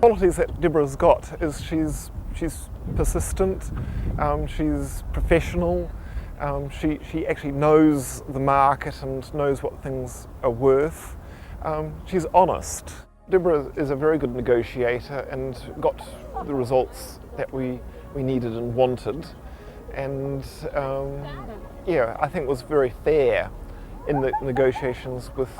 Qualities that Deborah's got is she's persistent, she's professional, she actually knows the market and knows what things are worth. She's honest. Deborah is a very good negotiator and got the results that we needed and wanted, and I think was very fair in the negotiations with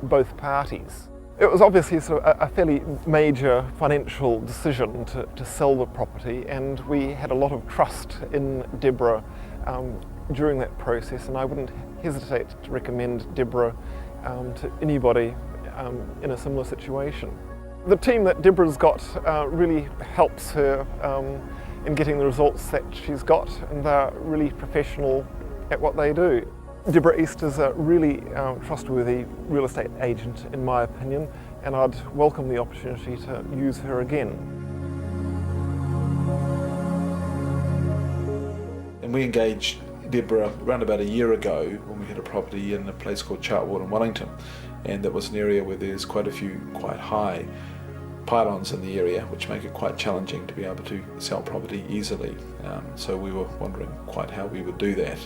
both parties. It was obviously sort of a fairly major financial decision to sell the property, and we had a lot of trust in Deborah during that process, and I wouldn't hesitate to recommend Deborah to anybody in a similar situation. The team that Deborah's got really helps her in getting the results that she's got, and they're really professional at what they do. Deborah East is a really trustworthy real estate agent, in my opinion, and I'd welcome the opportunity to use her again. And we engaged Deborah around about a year ago when we had a property in a place called Chartwell in Wellington, and that was an area where there's quite a few quite high pylons in the area, which make it quite challenging to be able to sell property easily. So we were wondering quite how we would do that.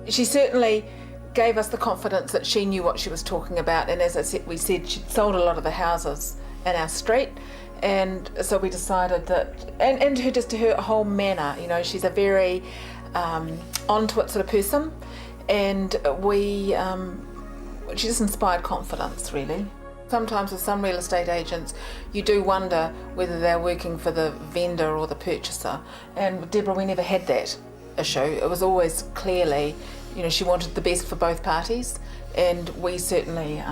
She certainly gave us the confidence that she knew what she was talking about, and as I said, we said she'd sold a lot of the houses in our street, and so we decided that, and her whole manner, you know, she's a very onto it sort of person, and she just inspired confidence, really. Sometimes with some real estate agents, you do wonder whether they're working for the vendor or the purchaser, and with Deborah we never had that issue. It was always clearly, you know, she wanted the best for both parties, and we certainly,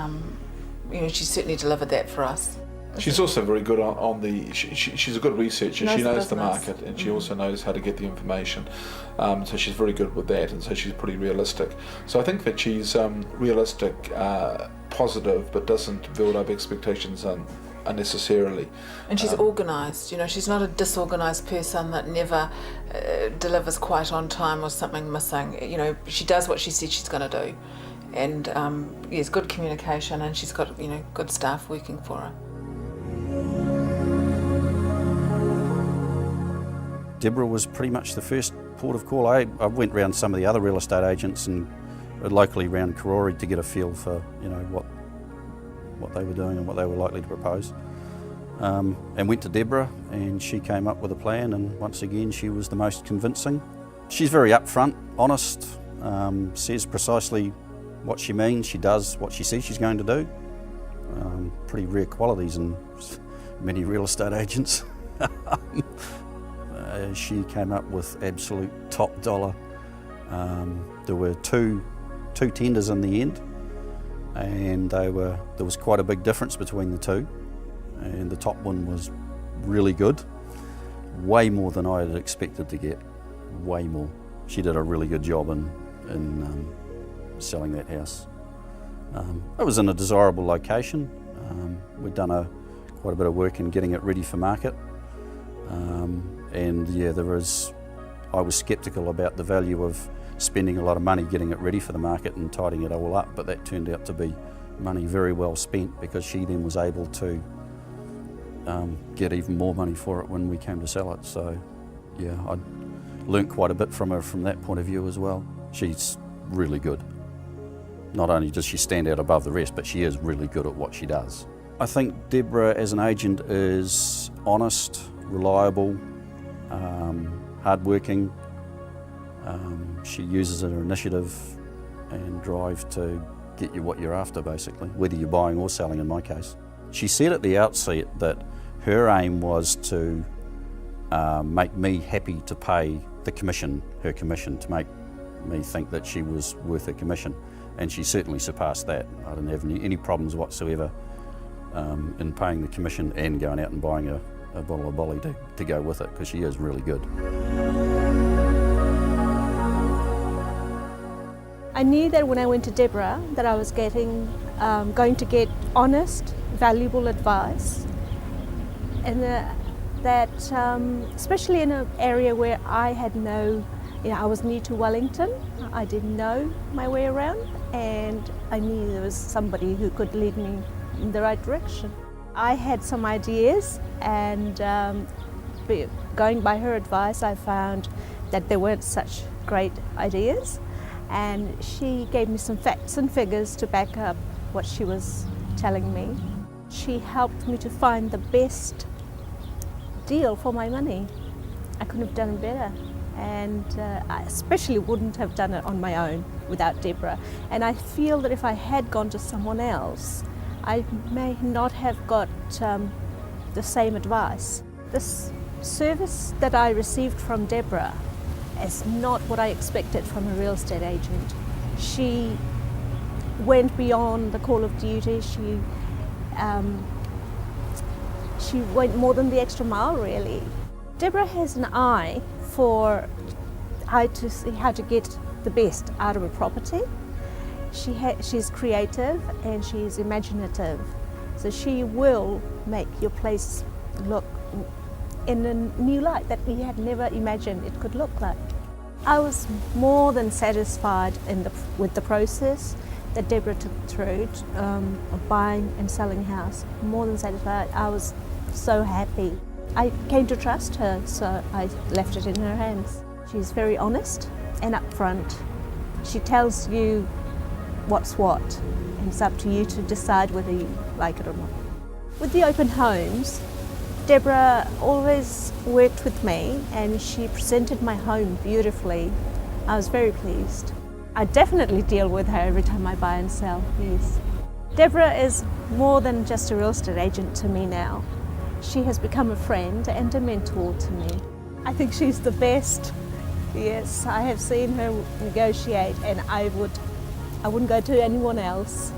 she certainly delivered that for us. She's also very good on the, she's a good researcher. She knows the market, and she also knows how to get the information. So she's very good with that, and so she's pretty realistic. So I think that she's realistic, positive, but doesn't build up expectations unnecessarily. And she's organised, you know, she's not a disorganised person that never delivers quite on time or something missing. You know, she does what she said she's going to do. And yes, good communication, and she's got, you know, good staff working for her. Deborah was pretty much the first port of call. I went round some of the other real estate agents and locally around Karori to get a feel for, you know, what they were doing and what they were likely to propose. And went to Deborah, and she came up with a plan, and once again she was the most convincing. She's very upfront, honest, says precisely what she means, she does what she says she's going to do. Pretty rare qualities in many real estate agents. She came up with absolute top dollar. There were two tenders in the end, and there was quite a big difference between the two, and the top one was really good, way more than I had expected to get, way more. She did a really good job in selling that house. It was in a desirable location. We'd done quite a bit of work in getting it ready for market, and yeah, I was sceptical about the value of spending a lot of money getting it ready for the market and tidying it all up, but that turned out to be money very well spent, because she then was able to get even more money for it when we came to sell it. So yeah, I learnt quite a bit from her from that point of view as well. She's really good. Not only does she stand out above the rest, but she is really good at what she does. I think Deborah as an agent is honest, reliable, hardworking. She uses her initiative and drive to get you what you're after, basically, whether you're buying or selling in my case. She said at the outset that her aim was to make me happy to pay her commission, to make me think that she was worth her commission. And she certainly surpassed that. I didn't have any problems whatsoever in paying the commission and going out and buying a bottle of bolly to go with it, because she is really good. I knew that when I went to Deborah that I was going to get honest, valuable advice, and that especially in an area where I had I was new to Wellington, I didn't know my way around, and I knew there was somebody who could lead me in the right direction. I had some ideas, and going by her advice, I found that there weren't such great ideas, and she gave me some facts and figures to back up what she was telling me. She helped me to find the best deal for my money. I couldn't have done it better, and I especially wouldn't have done it on my own without Deborah. And I feel that if I had gone to someone else, I may not have got the same advice. This service that I received from Deborah is not what I expected from a real estate agent. She went beyond the call of duty. She went more than the extra mile, really. Deborah has an eye for how to get the best out of a property. She's creative and she's imaginative, so she will make your place look in a new light that we had never imagined it could look like. I was more than satisfied with the process that Deborah took through of buying and selling a house. More than satisfied. I was so happy. I came to trust her, so I left it in her hands. She's very honest and upfront. She tells you what's what, and it's up to you to decide whether you like it or not. With the open homes, Deborah always worked with me, and she presented my home beautifully. I was very pleased. I definitely deal with her every time I buy and sell, yes. Deborah is more than just a real estate agent to me now. She has become a friend and a mentor to me. I think she's the best. Yes, I have seen her negotiate, and I wouldn't go to anyone else.